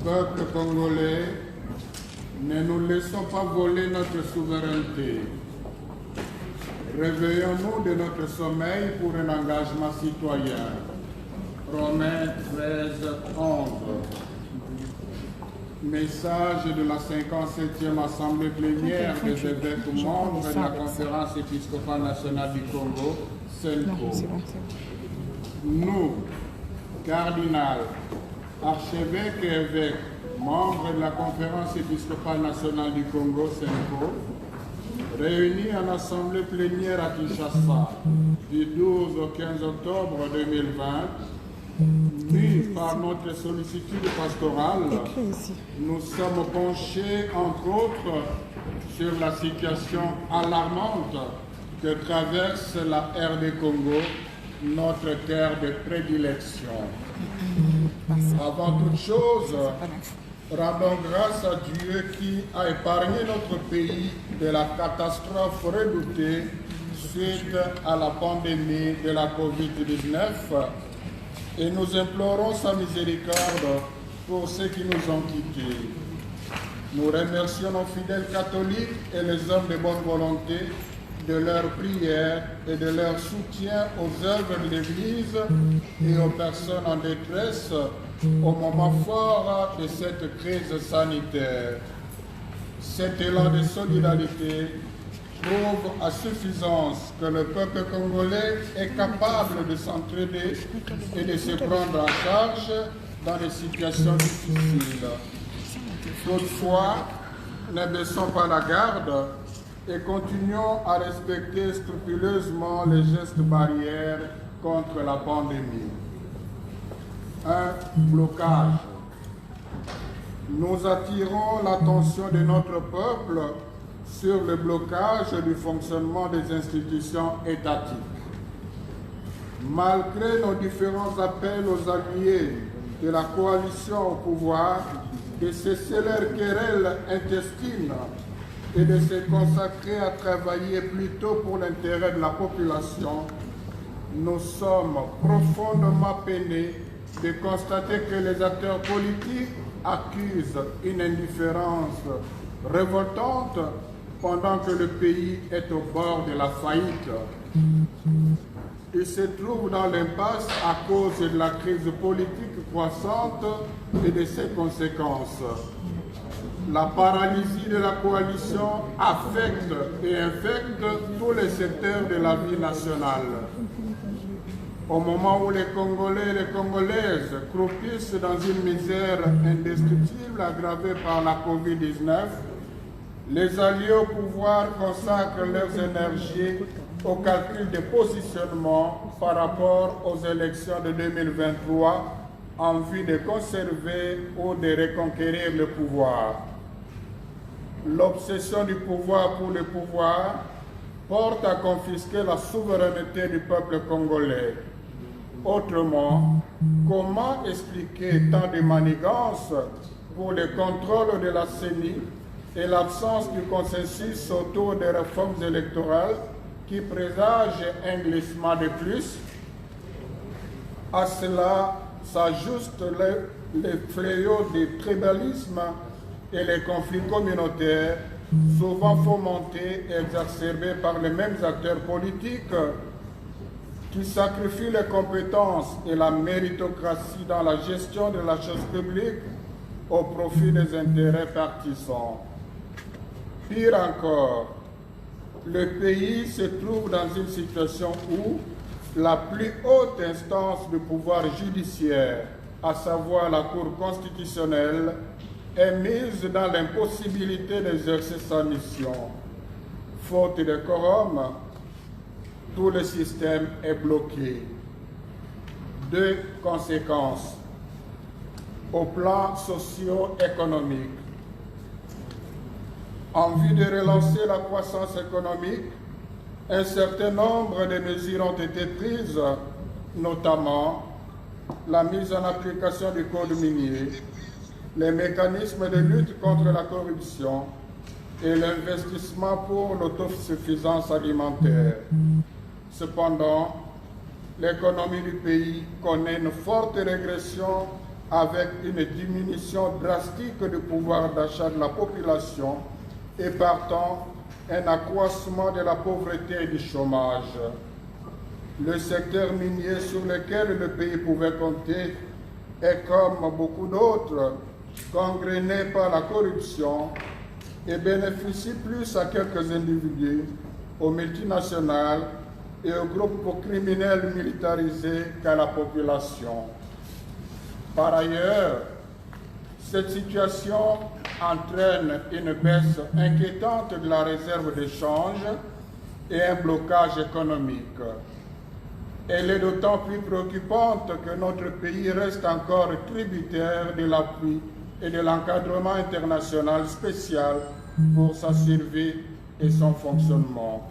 Peuple congolais, ne nous laissons pas voler notre souveraineté. Réveillons-nous de notre sommeil pour un engagement citoyen. Romains 13, 11. Message de la 57e Assemblée plénière des évêques membres de la Conférence épiscopale nationale du Congo, CENCO. Nous, cardinal, archevêques et évêques, membres de la Conférence épiscopale nationale du Congo, CENCO, réunis en assemblée plénière à Kinshasa du 12 au 15 octobre 2020, mus par notre sollicitude pastorale, nous sommes penchés, entre autres, sur la situation alarmante que traverse la RD Congo, notre terre de prédilection. Avant toute chose, rendons grâce à Dieu qui a épargné notre pays de la catastrophe redoutée suite à la pandémie de la COVID-19 et nous implorons sa miséricorde pour ceux qui nous ont quittés. Nous remercions nos fidèles catholiques et les hommes de bonne volonté de leur prière et de leur soutien aux œuvres de l'Église et aux personnes en détresse au moment fort de cette crise sanitaire. Cet élan de solidarité prouve à suffisance que le peuple congolais est capable de s'entraider et de se prendre en charge dans des situations difficiles. Toutefois, ne baissons pas la garde et continuons à respecter scrupuleusement les gestes barrières contre la pandémie. Un blocage. Nous attirons l'attention de notre peuple sur le blocage du fonctionnement des institutions étatiques. Malgré nos différents appels aux alliés de la coalition au pouvoir de cesser leurs querelles intestines et de se consacrer à travailler plutôt pour l'intérêt de la population, nous sommes profondément peinés de constater que les acteurs politiques accusent une indifférence révoltante pendant que le pays est au bord de la faillite. Il se trouve dans l'impasse à cause de la crise politique croissante et de ses conséquences. La paralysie de la coalition affecte et infecte tous les secteurs de la vie nationale. Au moment où les Congolais et les Congolaises croupissent dans une misère indestructible aggravée par la COVID-19, les alliés au pouvoir consacrent leurs énergies au calcul des positionnements par rapport aux élections de 2023 en vue de conserver ou de reconquérir le pouvoir. L'obsession du pouvoir pour le pouvoir porte à confisquer la souveraineté du peuple congolais. Autrement, comment expliquer tant de manigances pour le contrôle de la CENI et l'absence du consensus autour des réformes électorales qui présagent un glissement de plus? À cela s'ajoutent les fléaux du tribalisme et les conflits communautaires, souvent fomentés et exacerbés par les mêmes acteurs politiques qui sacrifient les compétences et la méritocratie dans la gestion de la chose publique au profit des intérêts partisans. Pire encore, le pays se trouve dans une situation où la plus haute instance du pouvoir judiciaire, à savoir la Cour constitutionnelle, est mise dans l'impossibilité d'exercer sa mission. Faute de quorum, tout le système est bloqué. Deux conséquences au plan socio-économique. En vue de relancer la croissance économique, un certain nombre de mesures ont été prises, notamment la mise en application du code minier, les mécanismes de lutte contre la corruption et l'investissement pour l'autosuffisance alimentaire. Cependant, l'économie du pays connaît une forte régression avec une diminution drastique du pouvoir d'achat de la population et partant un accroissement de la pauvreté et du chômage. Le secteur minier sur lequel le pays pouvait compter est, comme beaucoup d'autres, gangréné par la corruption et bénéficie plus à quelques individus, aux multinationales et aux groupes criminels militarisés qu'à la population. Par ailleurs, cette situation entraîne une baisse inquiétante de la réserve d'échange et un blocage économique. Elle est d'autant plus préoccupante que notre pays reste encore tributaire de l'appui et de l'encadrement international spécial pour sa survie et son fonctionnement.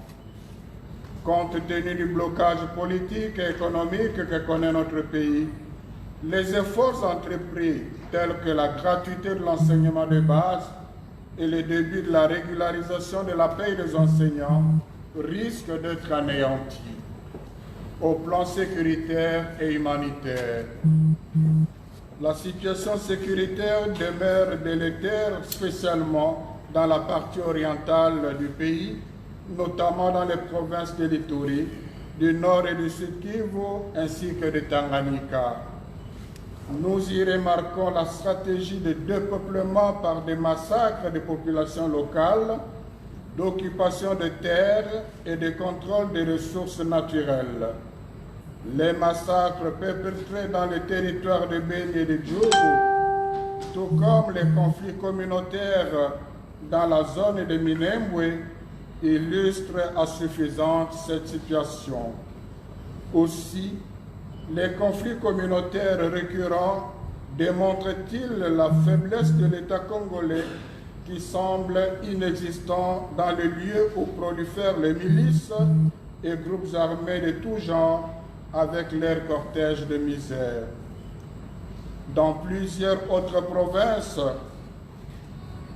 Compte tenu du blocage politique et économique que connaît notre pays, les efforts entrepris tels que la gratuité de l'enseignement de base et le début de la régularisation de la paie des enseignants risquent d'être anéantis au plan sécuritaire et humanitaire. La situation sécuritaire demeure délétère, spécialement dans la partie orientale du pays, notamment dans les provinces de l'Ituri, du Nord et du Sud Kivu, ainsi que de Tanganyika. Nous y remarquons la stratégie de dépeuplement par des massacres des populations locales, d'occupation de terres et de contrôle des ressources naturelles. Les massacres perpétrés dans le territoire de Beni et de Djougou, tout comme les conflits communautaires dans la zone de Minembwe, illustrent à suffisance cette situation. Aussi, les conflits communautaires récurrents démontrent-ils la faiblesse de l'État congolais qui semble inexistant dans les lieux où prolifèrent les milices et groupes armés de tout genre avec leur cortège de misère. Dans plusieurs autres provinces,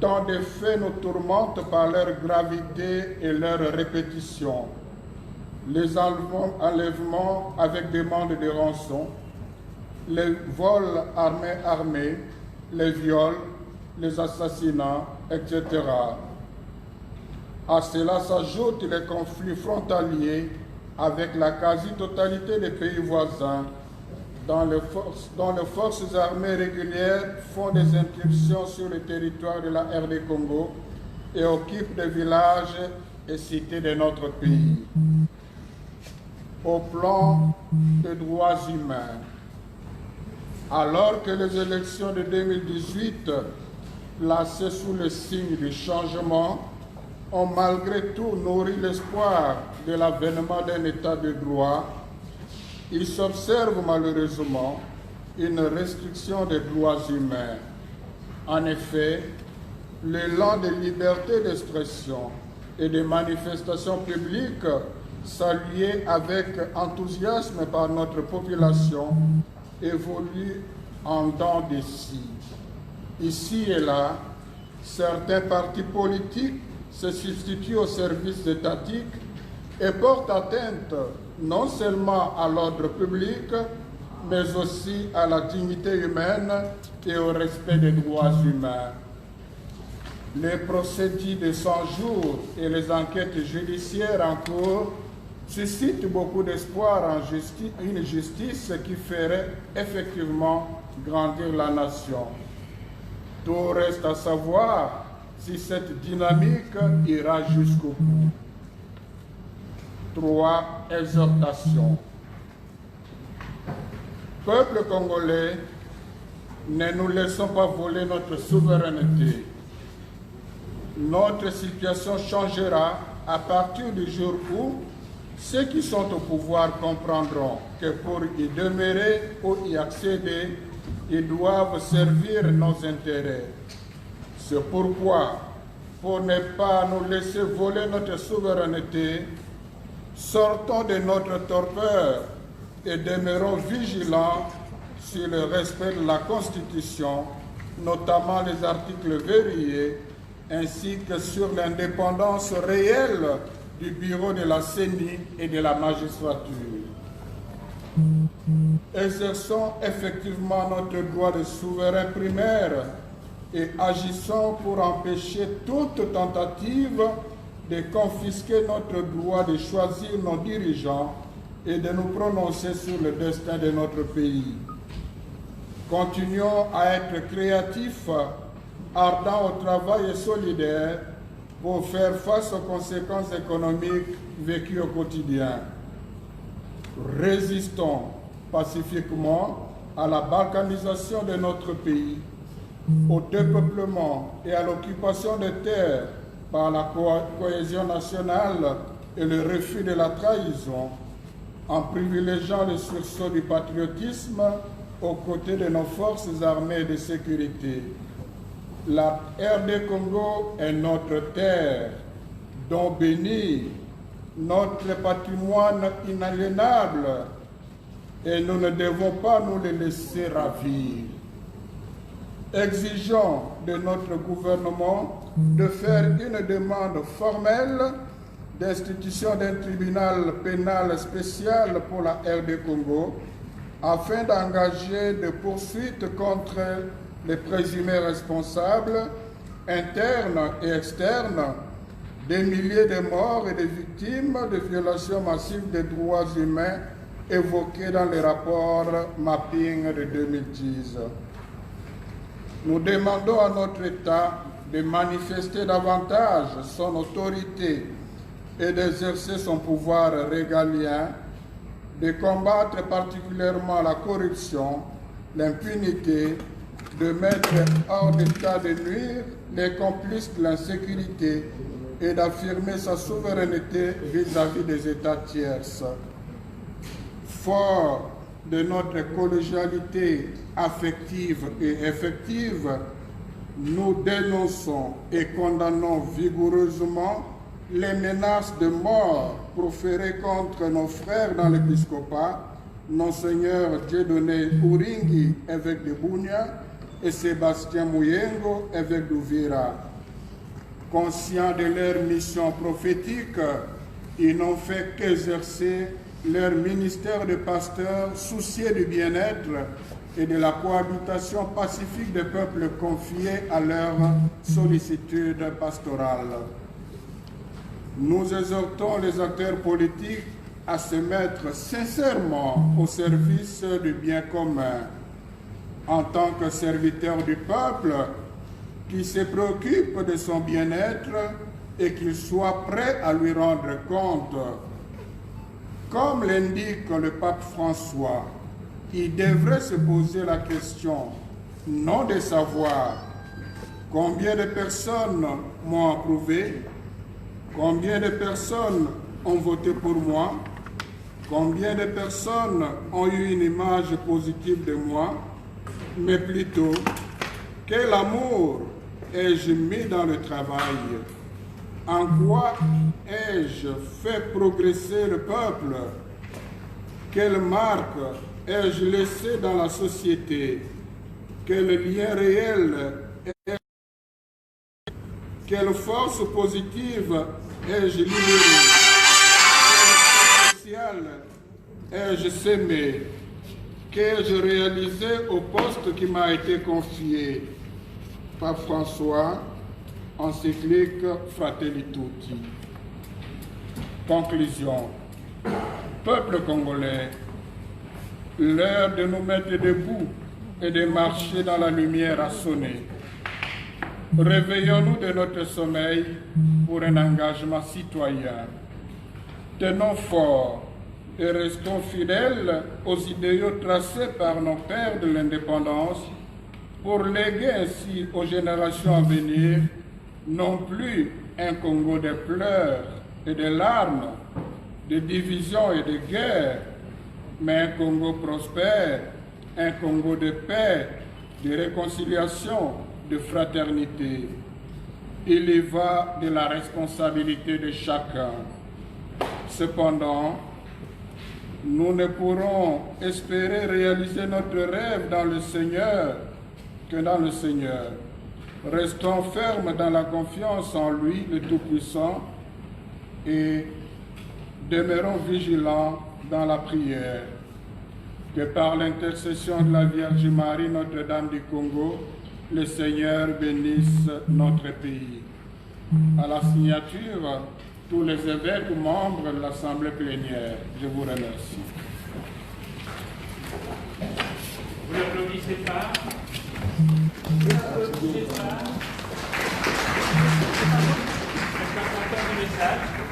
tant de faits nous tourmentent par leur gravité et leur répétition. Les enlèvements avec demande de rançon, les vols armés, les viols, les assassinats, etc. À cela s'ajoutent les conflits frontaliers avec la quasi-totalité des pays voisins, dont les forces armées régulières font des incursions sur le territoire de la RD Congo et occupent des villages et cités de notre pays. Au plan des droits humains, alors que les élections de 2018, placées sous le signe du changement, ont malgré tout nourri l'espoir de l'avènement d'un état de droit, il s'observe malheureusement une restriction des droits humains. En effet, l'élan de liberté d'expression et de manifestation publique, salué avec enthousiasme par notre population, évolue en dents de scie. Ici et là, certains partis politiques se substituent aux services étatiques et portent atteinte non seulement à l'ordre public, mais aussi à la dignité humaine et au respect des droits humains. Les procédés de 100 jours et les enquêtes judiciaires en cours suscitent beaucoup d'espoir en une justice qui ferait effectivement grandir la nation. Tout reste à savoir si cette dynamique ira jusqu'au bout. 3. Exhortation. Peuple congolais, ne nous laissons pas voler notre souveraineté. Notre situation changera à partir du jour où ceux qui sont au pouvoir comprendront que pour y demeurer ou y accéder, ils doivent servir nos intérêts. C'est pourquoi, pour ne pas nous laisser voler notre souveraineté, sortons de notre torpeur et demeurons vigilants sur le respect de la Constitution, notamment les articles verrouillés, ainsi que sur l'indépendance réelle du bureau de la CENI et de la magistrature. exerçons effectivement notre droit de souverain primaire et agissons pour empêcher toute tentative de confisquer notre droit de choisir nos dirigeants et de nous prononcer sur le destin de notre pays. Continuons à être créatifs, ardents au travail et solidaires pour faire face aux conséquences économiques vécues au quotidien. Résistons pacifiquement à la balkanisation de notre pays, au dépeuplement et à l'occupation des terres par la cohésion nationale et le refus de la trahison, en privilégiant le sursaut du patriotisme aux côtés de nos forces armées de sécurité. La RD Congo est notre terre, don béni, notre patrimoine inaliénable, et nous ne devons pas nous le laisser ravir. Exigeons de notre gouvernement de faire une demande formelle d'institution d'un tribunal pénal spécial pour la RD Congo afin d'engager des poursuites contre les présumés responsables internes et externes des milliers de morts et de victimes de violations massives des droits humains évoqués dans le rapport Mapping de 2010. Nous demandons à notre État de manifester davantage son autorité et d'exercer son pouvoir régalien, de combattre particulièrement la corruption, l'impunité, de mettre hors d'état de nuire les complices de l'insécurité et d'affirmer sa souveraineté vis-à-vis des États tierces. Fort de notre collégialité affective et effective, nous dénonçons et condamnons vigoureusement les menaces de mort proférées contre nos frères dans l'épiscopat, Monseigneur Dieudonné Uringi, évêque de Bunia, et Sébastien Mouyengo, évêque d'Uvira. Conscients de leur mission prophétique, ils n'ont fait qu'exercer leur ministère de pasteur soucieux du bien-être et de la cohabitation pacifique des peuples confiés à leur sollicitude pastorale. Nous exhortons les acteurs politiques à se mettre sincèrement au service du bien commun. En tant que serviteur du peuple, qui se préoccupe de son bien-être et qu'il soit prêt à lui rendre compte. Comme l'indique le pape François, il devrait se poser la question, non de savoir combien de personnes m'ont approuvé, combien de personnes ont voté pour moi, combien de personnes ont eu une image positive de moi, mais plutôt quel amour ai-je mis dans le travail, en quoi ai-je fait progresser le peuple, quelle marque ai-je laissé dans la société, quel lien réel ai-je, quelle force positive ai-je libérée, quelle force sociale ai-je sémé, qu'ai-je réalisé au poste qui m'a été confié. Pape François, encyclique Fratelli Tutti. Conclusion. Peuple congolais, l'heure de nous mettre debout et de marcher dans la lumière a sonné. Réveillons-nous de notre sommeil pour un engagement citoyen. Tenons fort et restons fidèles aux idéaux tracés par nos pères de l'indépendance pour léguer ainsi aux générations à venir non plus un Congo de pleurs et de larmes, de divisions et de guerres, mais un Congo prospère, un Congo de paix, de réconciliation, de fraternité. Il y va de la responsabilité de chacun. Cependant, nous ne pourrons espérer réaliser notre rêve dans le Seigneur que dans le Seigneur. Restons fermes dans la confiance en lui, le Tout-Puissant, et demeurons vigilants dans la prière. que par l'intercession de la Vierge Marie, Notre-Dame du Congo, le Seigneur bénisse notre pays. À la signature, tous les évêques membres de l'Assemblée plénière. Je vous remercie. Vous n'applaudissez pas? Vous n'applaudissez pas? Est-ce qu'on entend le message?